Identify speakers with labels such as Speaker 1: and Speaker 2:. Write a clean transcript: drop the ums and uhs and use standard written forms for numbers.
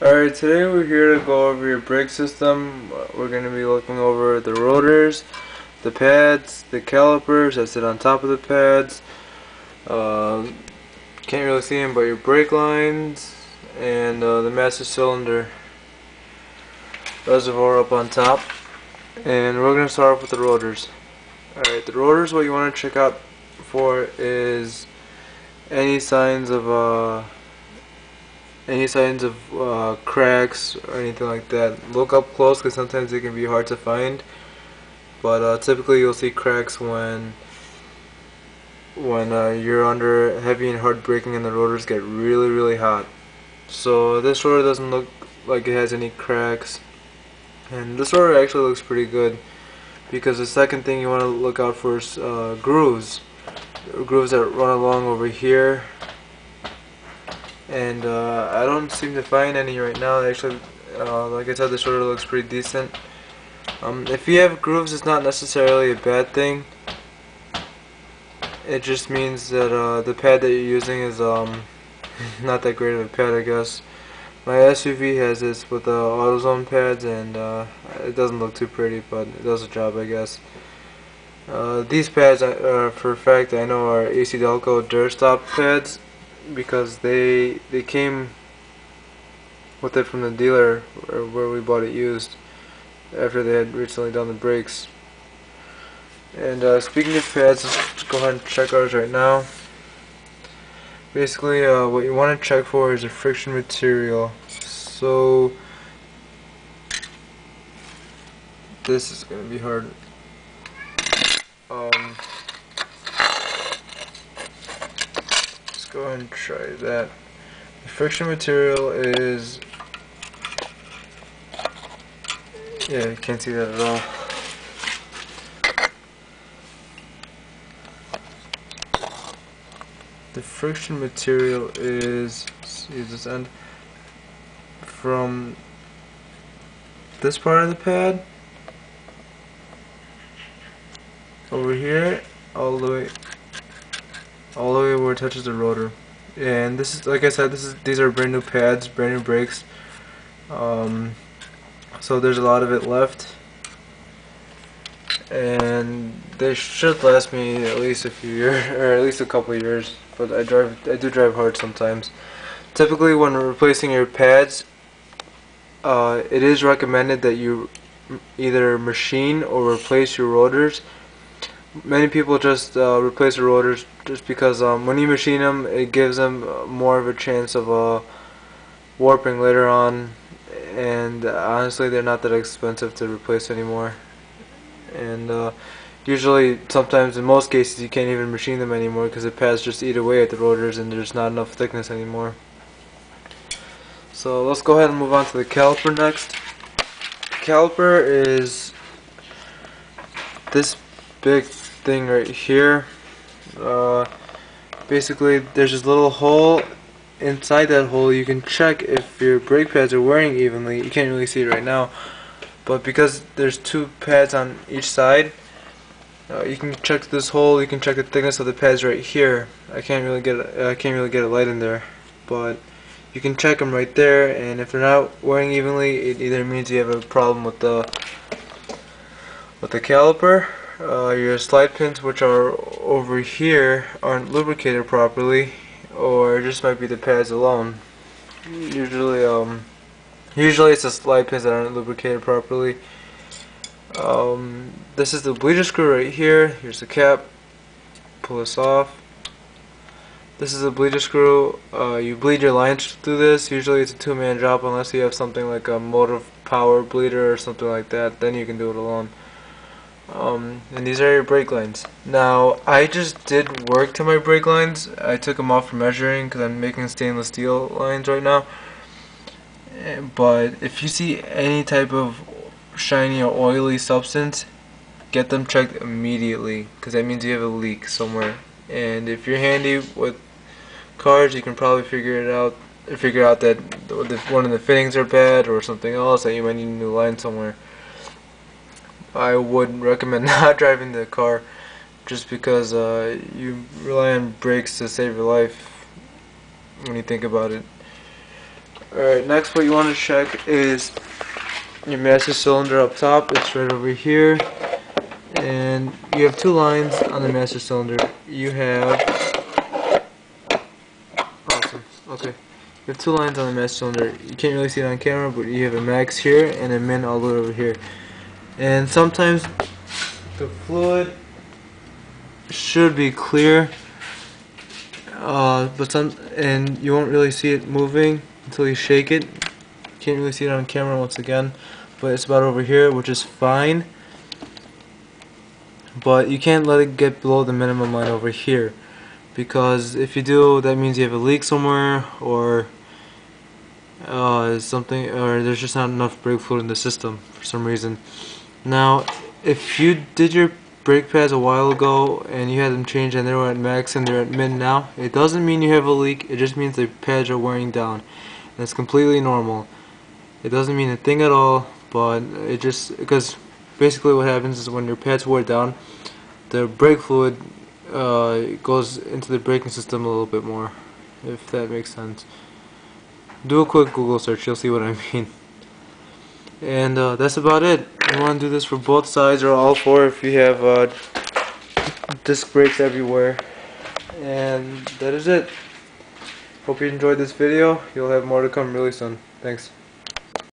Speaker 1: Alright, today we're here to go over your brake system. We're going to be looking over the rotors, the pads, the calipers that sit on top of the pads. Can't really see them, but your brake lines and the master cylinder reservoir up on top. And we're going to start off with the rotors. Alright, the rotors, what you want to check out for is any signs of cracks or anything like that. Look up close because sometimes they can be hard to find, but typically you'll see cracks when you're under heavy and hard braking and the rotors get really hot. So this rotor doesn't look like it has any cracks, and this rotor actually looks pretty good, because the second thing you want to look out for is grooves that run along over here. And I don't seem to find any right now. Actually, like I said, this rotor looks pretty decent. If you have grooves, it's not necessarily a bad thing. It just means that the pad that you're using is not that great of a pad, I guess. My SUV has this with AutoZone pads, and it doesn't look too pretty, but it does the job, I guess. These pads, for a fact, I know are AC Delco Durstop pads, because they came with it from the dealer where we bought it used after they had recently done the brakes. And speaking of pads, let's go ahead and check ours right now. Basically, what you want to check for is the friction material. So this is going to be hard. Let's go ahead and try that. The friction material is, yeah, you can't see that at all. The friction material is, see this end, from this part of the pad over here all the way where it touches the rotor. And this is, like I said, these are brand new pads, brand new brakes. So there's a lot of it left, and they should last me at least a few years, or at least a couple of years. But I do drive hard sometimes. Typically, when replacing your pads, it is recommended that you either machine or replace your rotors. Many people just replace the rotors just because when you machine them, it gives them more of a chance of warping later on, and honestly they're not that expensive to replace anymore. And usually, sometimes, in most cases, you can't even machine them anymore because the pads just eat away at the rotors and there's not enough thickness anymore. So let's go ahead and move on to the caliper next. The caliper is this big thing right here. Basically, there's this little hole. Inside that hole, you can check if your brake pads are wearing evenly. You can't really see it right now, but because there's two pads on each side, you can check this hole. You can check the thickness of the pads right here. I can't really get a light in there, but you can check them right there. And if they're not wearing evenly, it either means you have a problem with the caliper. Your slide pins, which are over here, aren't lubricated properly, or it just might be the pads alone. Usually it's the slide pins that aren't lubricated properly. This is the bleeder screw right here. Here's the cap. Pull this off. This is a bleeder screw. You bleed your lines through this. Usually it's a two-man job unless you have something like a motive power bleeder or something like that. Then you can do it alone. And these are your brake lines. Now, I just did work to my brake lines. I took them off for measuring because I'm making stainless steel lines right now. But if you see any type of shiny or oily substance, get them checked immediately, because that means you have a leak somewhere. And if you're handy with cars, you can probably figure out that one of the fittings are bad or something else, that you might need a new line somewhere. I would recommend not driving the car, just because you rely on brakes to save your life when you think about it. Alright, next what you want to check is your master cylinder up top. It's right over here. And you have two lines on the master cylinder. You have... Awesome. Okay. You have two lines on the master cylinder. You can't really see it on camera, but you have a max here and a min all the way over here. And sometimes the fluid should be clear, and you won't really see it moving until you shake it. You can't really see it on camera once again, but it's about over here, which is fine. But you can't let it get below the minimum line over here, because if you do, that means you have a leak somewhere, or something, or there's just not enough brake fluid in the system for some reason. Now, if you did your brake pads a while ago and you had them changed and they were at max and they're at min now, it doesn't mean you have a leak. It just means the pads are wearing down, and it's completely normal. It doesn't mean a thing at all, but it just, because basically what happens is when your pads wear down, the brake fluid goes into the braking system a little bit more, if that makes sense. Do a quick Google search, you'll see what I mean. And that's about it. You want to do this for both sides or all four if you have disc brakes everywhere. And that is it. Hope you enjoyed this video. You'll have more to come really soon. Thanks.